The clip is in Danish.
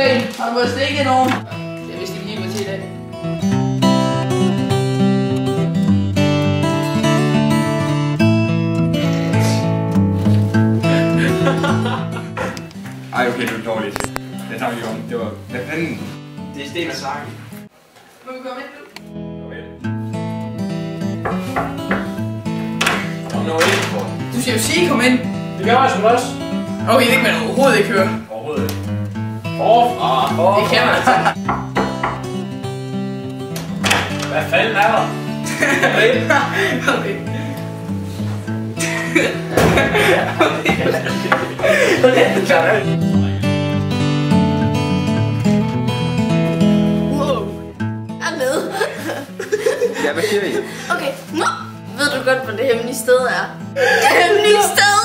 Sten, har du været stikket nogen? Det vidste ikke helt, hvad til i dag. Ej, okay, det var dårligt. Det snakker vi om. Det var... Hvad fanden? Det er Sten og Sarke. Må vi komme ind nu? Kom nu ind, for. Du skal jo sige, kom ind. Det gør jeg sgu også. Okay, det kan man overhovedet ikke høre. Overhovedet ikke. Det kan man altså. Hvad fanden er der? Okay. Wow. Jeg er nede. Ja, hvad siger I? Okay, nu ved du godt, hvor det hemmelige sted er. Det hemmelige sted!